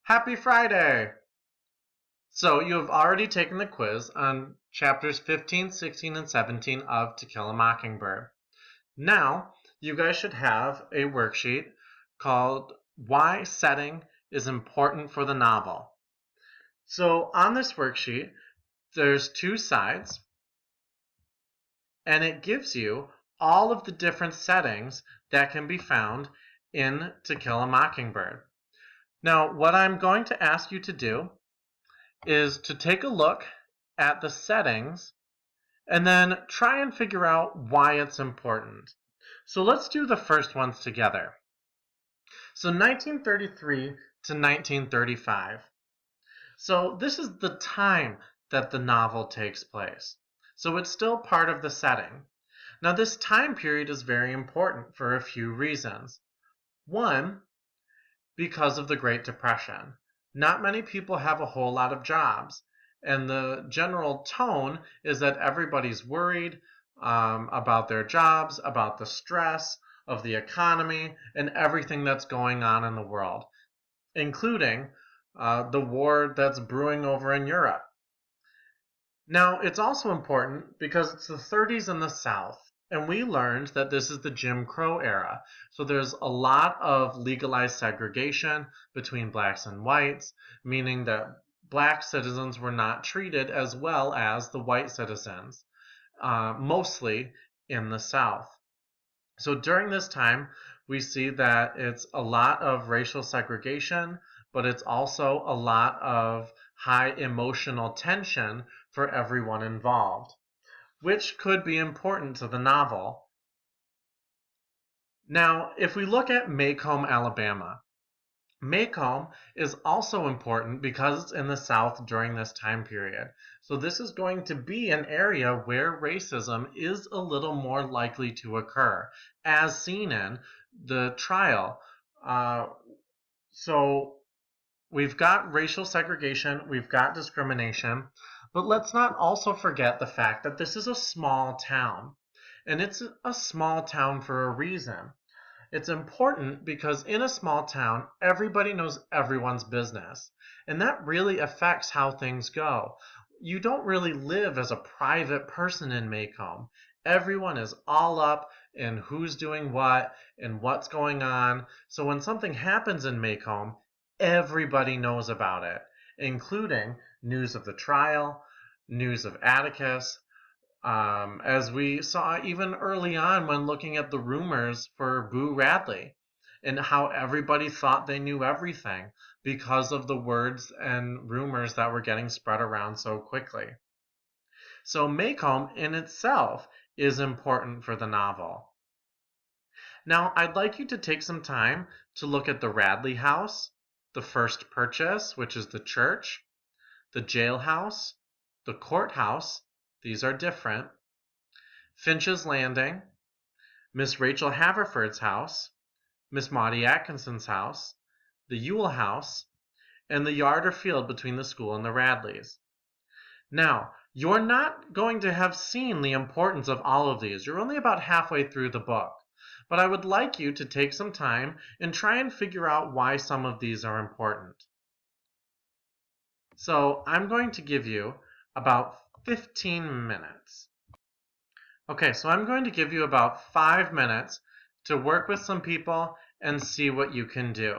Happy Friday! So you have already taken the quiz on chapters 15, 16, and 17 of To Kill a Mockingbird. Now, you guys should have a worksheet called Why Setting is Important for the Novel. So on this worksheet, there's two sides, and it gives you all of the different settings that can be found in To Kill a Mockingbird. Now, what I'm going to ask you to do is to take a look at the settings and then try and figure out why it's important. So let's do the first ones together. So 1933 to 1935. So this is the time that the novel takes place. So it's still part of the setting. Now this time period is very important for a few reasons. One, because of the Great Depression. Not many people have a whole lot of jobs, and the general tone is that everybody's worried about their jobs, about the stress of the economy, and everything that's going on in the world, including the war that's brewing over in Europe. Now, it's also important because it's the 30s in the South, and we learned that this is the Jim Crow era. So there's a lot of legalized segregation between blacks and whites, meaning that black citizens were not treated as well as the white citizens, mostly in the South. So during this time, we see that it's a lot of racial segregation, but it's also a lot of high emotional tension for everyone involved, which could be important to the novel. Now, if we look at Maycomb, Alabama, Maycomb is also important because it's in the South during this time period. So this is going to be an area where racism is a little more likely to occur, as seen in the trial. So we've got racial segregation, we've got discrimination, but let's not also forget the fact that this is a small town. And it's a small town for a reason. It's important because in a small town, everybody knows everyone's business. And that really affects how things go. You don't really live as a private person in Maycomb. Everyone is all up in who's doing what and what's going on. So when something happens in Maycomb, everybody knows about it, including news of the trial, news of Atticus, as we saw even early on when looking at the rumors for Boo Radley and how everybody thought they knew everything because of the words and rumors that were getting spread around so quickly. So Maycomb in itself is important for the novel. Now, I'd like you to take some time to look at the Radley House, the First Purchase, which is the church, the jailhouse, the courthouse, these are different, Finch's Landing, Miss Rachel Haverford's house, Miss Maudie Atkinson's house, the Ewell house, and the yard or field between the school and the Radleys. Now, you're not going to have seen the importance of all of these. You're only about halfway through the book. But I would like you to take some time and try and figure out why some of these are important. So I'm going to give you about 15 minutes. Okay, so I'm going to give you about 5 minutes to work with some people and see what you can do.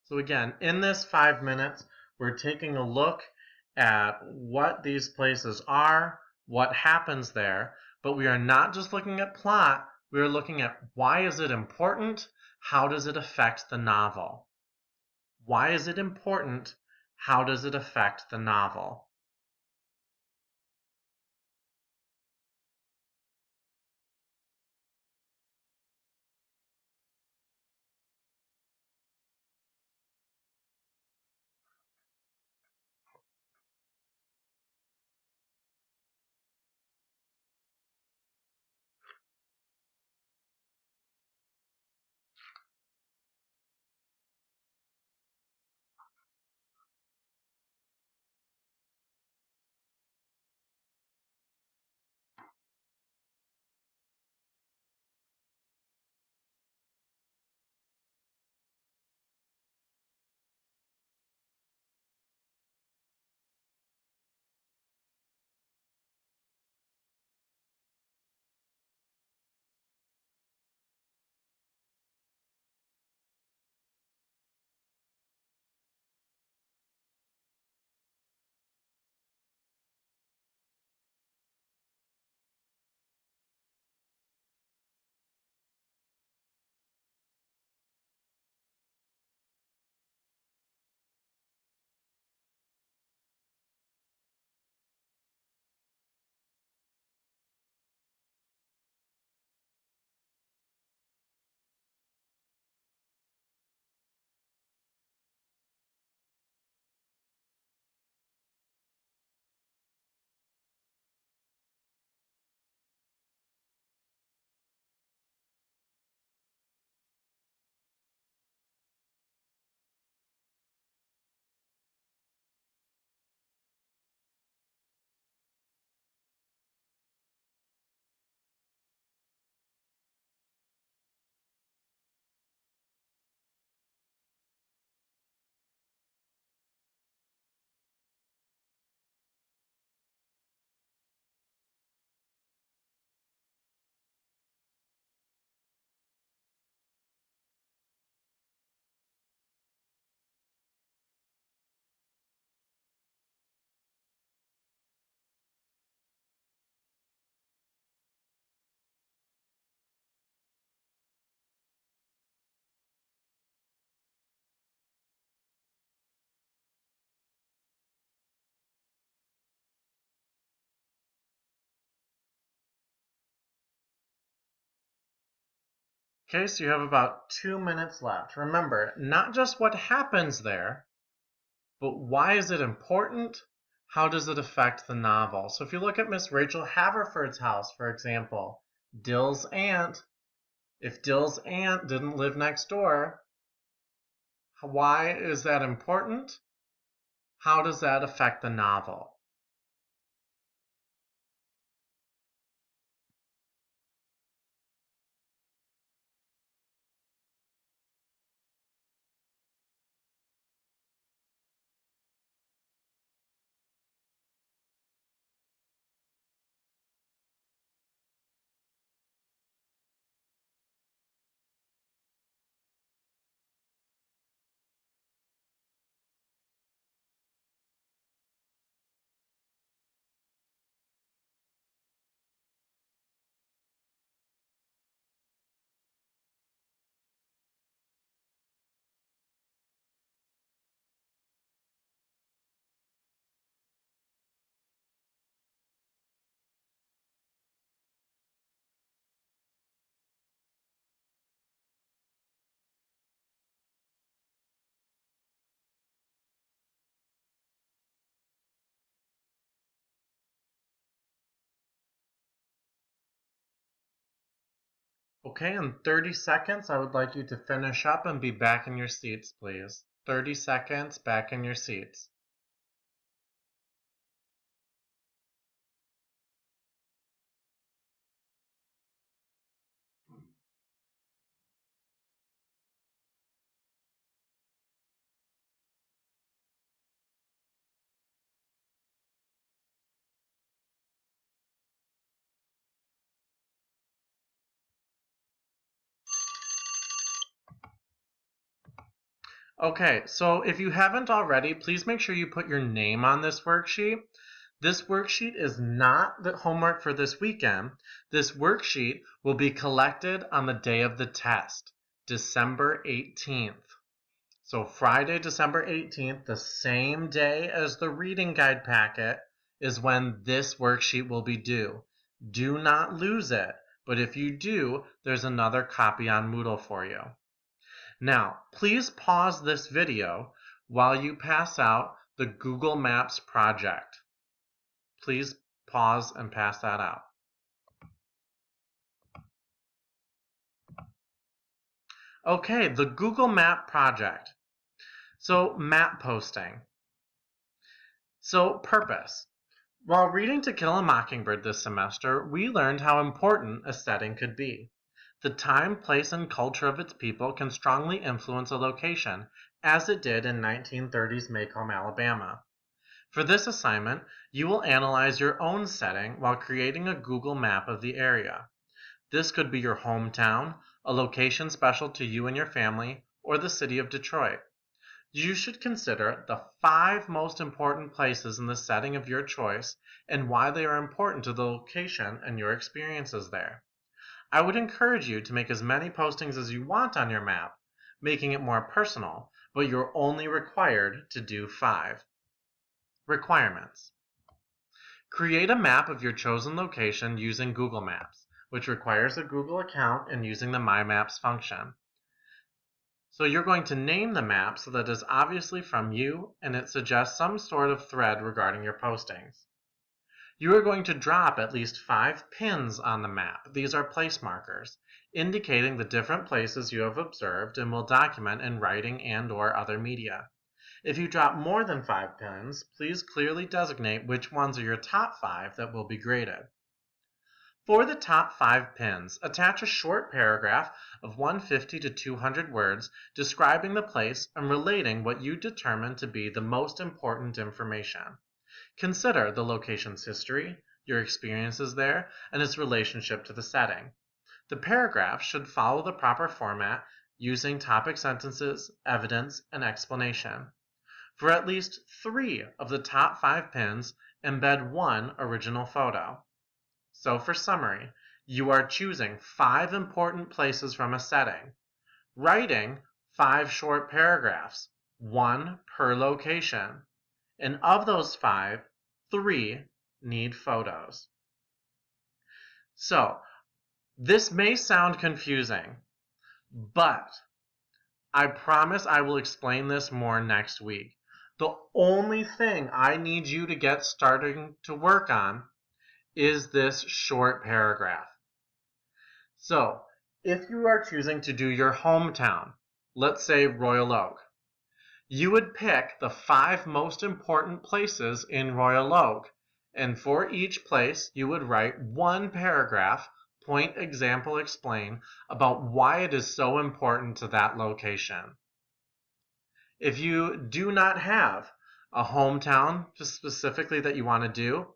So again, in this 5 minutes, we're taking a look at what these places are, what happens there, but we are not just looking at plot, we are looking at why is it important, how does it affect the novel? Why is it important? How does it affect the novel? Okay, so you have about 2 minutes left. Remember, not just what happens there, but why is it important? How does it affect the novel? So if you look at Miss Rachel Haverford's house, for example, Dill's aunt, if Dill's aunt didn't live next door, why is that important? How does that affect the novel? Okay, in 30 seconds, I would like you to finish up and be back in your seats, please. 30 seconds, back in your seats. Okay, so if you haven't already, please make sure you put your name on this worksheet. This worksheet is not the homework for this weekend. This worksheet will be collected on the day of the test, December 18th. So Friday, December 18th, the same day as the reading guide packet, is when this worksheet will be due. Do not lose it, but if you do, there's another copy on Moodle for you. Now, please pause this video while you pass out the Google Maps project. Please pause and pass that out. Okay, the Google Map project. So, map posting. So, purpose. While reading To Kill a Mockingbird this semester, we learned how important a setting could be. The time, place, and culture of its people can strongly influence a location, as it did in 1930s Maycomb, Alabama. For this assignment, you will analyze your own setting while creating a Google map of the area. This could be your hometown, a location special to you and your family, or the city of Detroit. You should consider the 5 most important places in the setting of your choice and why they are important to the location and your experiences there. I would encourage you to make as many postings as you want on your map, making it more personal, but you're only required to do 5. Requirements. Create a map of your chosen location using Google Maps, which requires a Google account and using the My Maps function. So you're going to name the map so that it is obviously from you and it suggests some sort of thread regarding your postings. You are going to drop at least 5 pins on the map. These are place markers, indicating the different places you have observed and will document in writing and/or other media. If you drop more than 5 pins, please clearly designate which ones are your top 5 that will be graded. For the top 5 pins, attach a short paragraph of 150 to 200 words describing the place and relating what you determine to be the most important information. Consider the location's history, your experiences there, and its relationship to the setting. The paragraph should follow the proper format using topic sentences, evidence, and explanation. For at least 3 of the top 5 pins, embed 1 original photo. So for summary, you are choosing 5 important places from a setting, writing 5 short paragraphs, 1 per location, and of those 5, 3 need photos. So, this may sound confusing, But I promise I will explain this more next week. The only thing I need you to get starting to work on is this short paragraph. So, if you are choosing to do your hometown, let's say Royal Oak, you would pick the 5 most important places in Royal Oak, and for each place you would write 1 paragraph, point, example, explain, about why it is so important to that location. If you do not have a hometown specifically that you want to do,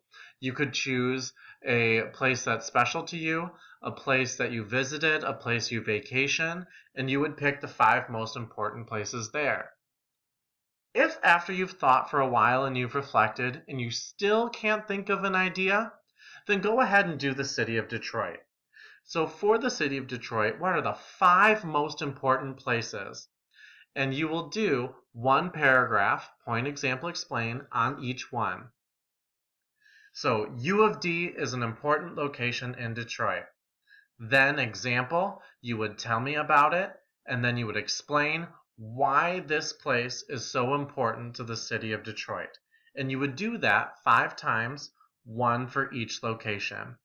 you could choose a place that's special to you, a place that you visited, a place you vacation, and you would pick the 5 most important places there. If after you've thought for a while and you've reflected and you still can't think of an idea, then go ahead and do the city of Detroit. So for the city of Detroit, what are the 5 most important places? And you will do 1 paragraph, point, example, explain, on each one. So U of D is an important location in Detroit. Then example, you would tell me about it, and then you would explain why this place is so important to the city of Detroit. And you would do that 5 times, 1 for each location.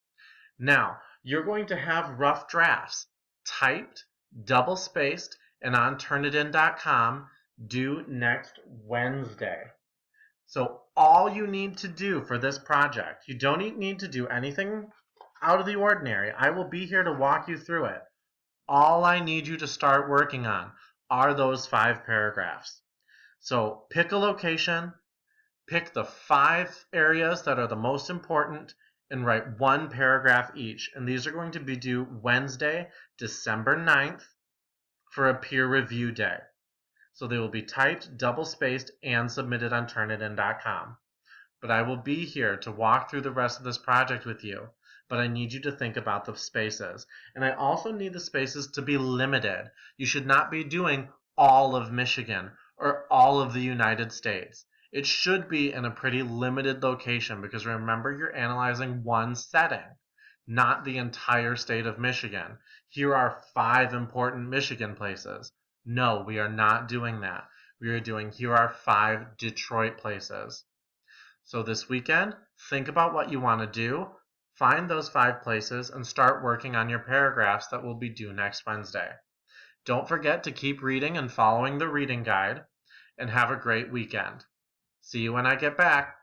Now, you're going to have rough drafts typed, double-spaced, and on Turnitin.com due next Wednesday. So all you need to do for this project, you don't need to do anything out of the ordinary. I will be here to walk you through it. All I need you to start working on are those 5 paragraphs. So pick a location, pick the 5 areas that are the most important, and write 1 paragraph each. And these are going to be due Wednesday, December 9th for a peer review day. So they will be typed, double-spaced, and submitted on Turnitin.com. But I will be here to walk through the rest of this project with you. But I need you to think about the spaces. And I also need the spaces to be limited. You should not be doing all of Michigan or all of the United States. It should be in a pretty limited location because remember, you're analyzing one setting, not the entire state of Michigan. Here are 5 important Michigan places. No, we are not doing that. We are doing, here are 5 Detroit places. So this weekend, think about what you want to do, find those 5 places, and start working on your paragraphs that will be due next Wednesday. Don't forget to keep reading and following the reading guide, and have a great weekend. See you when I get back.